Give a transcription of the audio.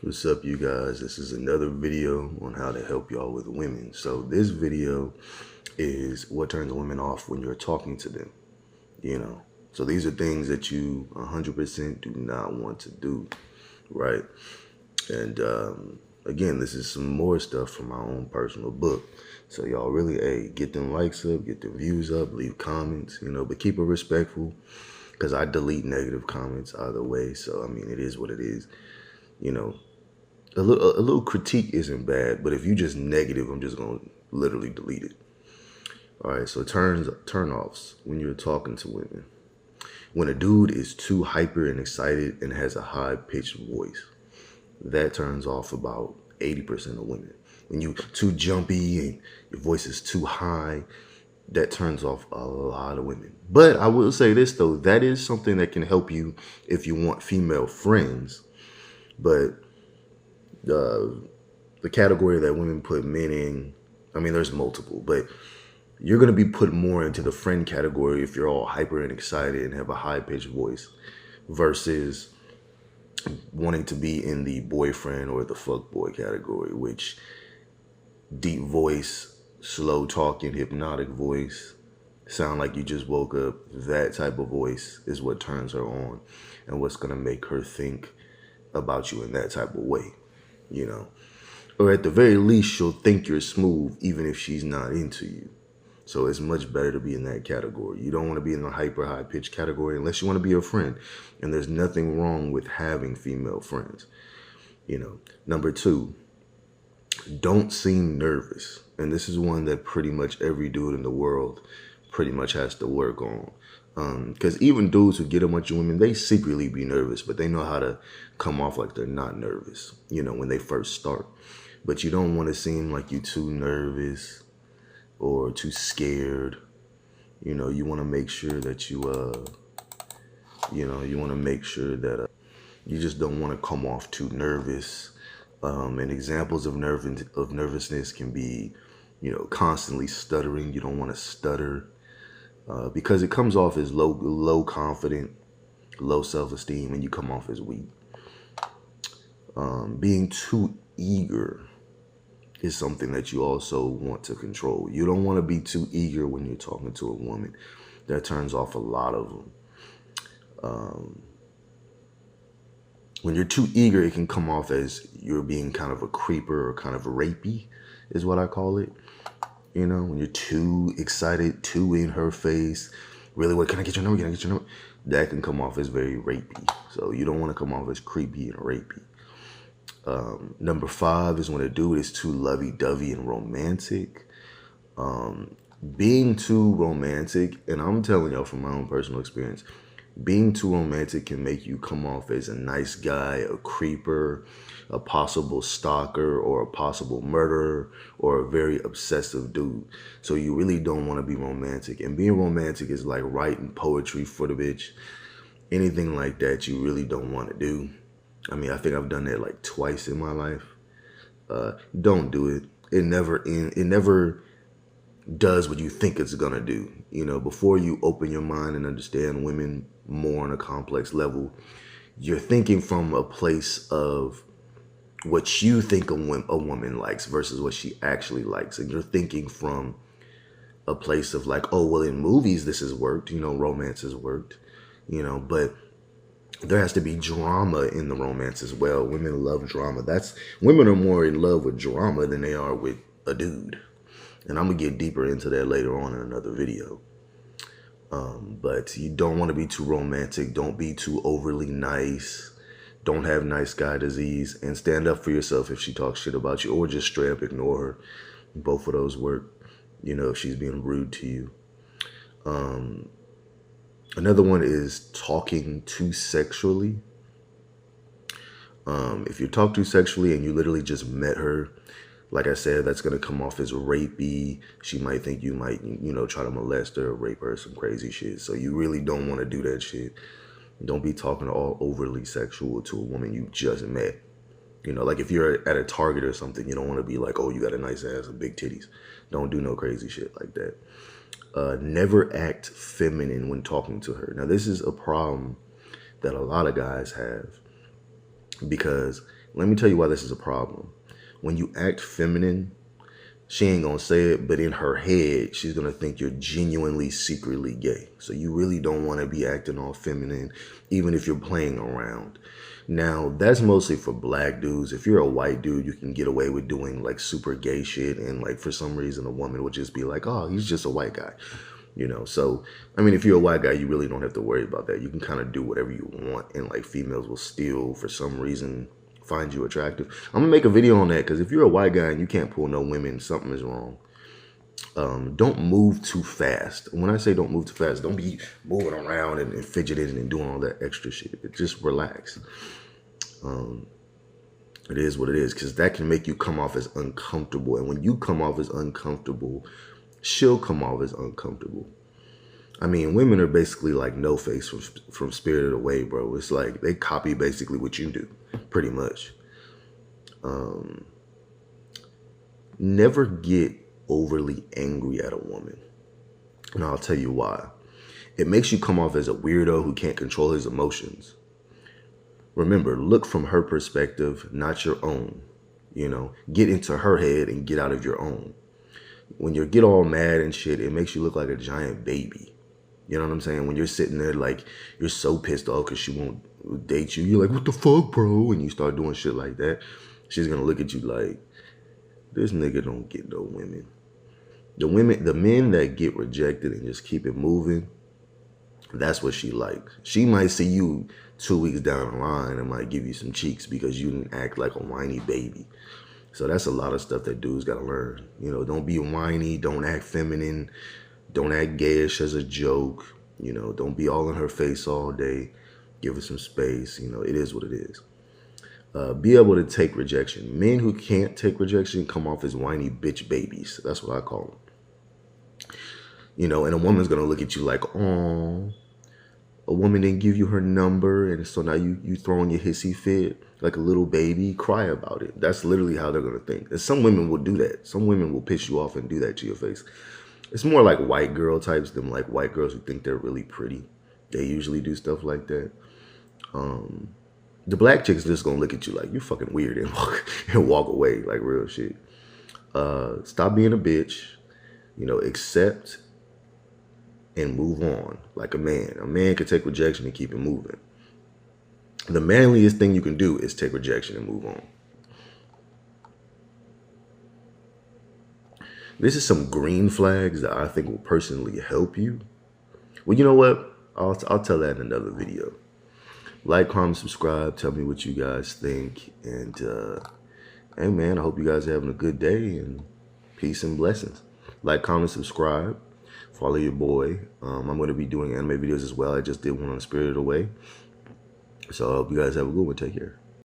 What's up, you guys? This is another video on how to help y'all with women. So this video is what turns women off when you're talking to them, you know. So these are things that you 100% do not want to do, right? And again, this is some more stuff from my own personal book. So y'all really, hey, get them likes up, get them views up, leave comments, but keep it respectful because I delete negative comments either way. So, I mean, it is what it is, you know. A little critique isn't bad, but if you just negative, I'm just gonna literally delete it. All right, so turn offs when you're talking to women. When a dude is too hyper and excited and has a high pitched voice, that turns off about 80% of women. When you too jumpy and your voice is too high, that turns off a lot of women. But I will say this though, that is something that can help you if you want female friends. But the category that women put men in, I mean, there's multiple, but you're going to be put more into the friend category if you're all hyper and excited and have a high pitched voice versus wanting to be in the boyfriend or the fuckboy category, which deep voice, slow talking, hypnotic voice, sound like you just woke up, that type of voice is what turns her on and what's going to make her think about you in that type of way, or at the very least, she'll think you're smooth even if she's not into you. So it's much better to be in that category. You don't want to be in the hyper high pitch category unless you want to be a friend. And there's nothing wrong with having female friends. Number two, don't seem nervous. And this is one that pretty much every dude in the world pretty much has to work on. Because even dudes who get a bunch of women, they secretly be nervous, but they know how to come off like they're not nervous, when they first start. But you don't want to seem like you're too nervous or too scared. You want to make sure that you want to make sure that you just don't want to come off too nervous. And examples of nervousness can be, constantly stuttering. You don't want to stutter because it comes off as low confident, low self-esteem, and you come off as weak. Being too eager is something that you also want to control. You don't want to be too eager when you're talking to a woman. That turns off a lot of them. When you're too eager, it can come off as you're being kind of a creeper or kind of rapey, is what I call it. When you're too excited, too in her face, really, what, can I get your number? Can I get your number? That can come off as very rapey. So you don't want to come off as creepy and rapey. Number 5 is when a dude is too lovey-dovey and romantic. Being too romantic, and I'm telling y'all from my own personal experience, being too romantic can make you come off as a nice guy, a creeper, a possible stalker, or a possible murderer, or a very obsessive dude. So you really don't want to be romantic. And being romantic is like writing poetry for the bitch. Anything like that you really don't want to do. I mean, I think I've done that like twice in my life. Don't do it. It never does what you think it's gonna do. Before you open your mind and understand women more on a complex level, you're thinking from a place of what you think a woman likes versus what she actually likes. And you're thinking from a place of like, oh, well, in movies, this has worked, romance has worked, but there has to be drama in the romance as well. Women love drama. Women are more in love with drama than they are with a dude. And I'm going to get deeper into that later on in another video. But you don't want to be too romantic. Don't be too overly nice. Don't have nice guy disease. And stand up for yourself if she talks shit about you. Or just straight up ignore her. Both of those work, if she's being rude to you. Another one is talking too sexually. If you talk too sexually and you literally just met her, like I said, that's going to come off as rapey. She might think you might, try to molest her or rape her, some crazy shit. So you really don't want to do that shit. Don't be talking all overly sexual to a woman you just met. Like if you're at a Target or something, you don't want to be like, oh, you got a nice ass and big titties. Don't do no crazy shit like that. Never act feminine when talking to her. Now, this is a problem that a lot of guys have. Because let me tell you why this is a problem. When you act feminine, she ain't gonna say it, but in her head, she's gonna think you're genuinely, secretly gay. So you really don't wanna be acting all feminine, even if you're playing around. Now, that's mostly for black dudes. If you're a white dude, you can get away with doing like super gay shit. And like for some reason, a woman would just be like, oh, he's just a white guy. You know, so I mean, if you're a white guy, you really don't have to worry about that. You can kind of do whatever you want, and like females will still, for some reason, find you attractive. I'm gonna make a video on that because if you're a white guy and you can't pull no women, something is wrong. Don't move too fast. When I say don't move too fast, don't be moving around and fidgeting and doing all that extra shit. Just relax. It is what it is, because that can make you come off as uncomfortable, and when you come off as uncomfortable, she'll come off as uncomfortable. I mean, women are basically like No Face from Spirited Away, bro. It's like they copy basically what you do, pretty much. Never get overly angry at a woman. And I'll tell you why. It makes you come off as a weirdo who can't control his emotions. Remember, look from her perspective, not your own. You know, get into her head and get out of your own. When you get all mad and shit, it makes you look like a giant baby. You know what I'm saying? When you're sitting there like you're so pissed off because she won't date you, you're like, what the fuck, bro? And you start doing shit like that. She's gonna look at you like, this nigga don't get no women. The men that get rejected and just keep it moving, that's what she likes. She might see you 2 weeks down the line and might give you some cheeks because you didn't act like a whiny baby. So that's a lot of stuff that dudes gotta learn. You know, don't be whiny, don't act feminine, don't act gayish as a joke. You know, don't be all in her face all day. Give her some space. You know, it is what it is. Be able to take rejection. Men who can't take rejection come off as whiny bitch babies. That's what I call them. You know, and a woman's gonna look at you like, oh, a woman didn't give you her number, and so now you throwing your hissy fit like a little baby. Cry about it. That's literally how they're gonna think. And some women will do that. Some women will piss you off and do that to your face. It's more like white girl types than like white girls who think they're really pretty. They usually do stuff like that. The black chick's just gonna look at you like you fucking weird and walk away like real shit. Stop being a bitch. You know, accept and move on like a man. A man can take rejection and keep it moving. The manliest thing you can do is take rejection and move on. This is some green flags that I think will personally help you. Well, you know what? I'll tell that in another video. Like, comment, subscribe. Tell me what you guys think. And, hey, man, I hope you guys are having a good day. And peace and blessings. Like, comment, subscribe. Follow your boy. I'm going to be doing anime videos as well. I just did one on Spirited Away. So I hope you guys have a good one. Take care.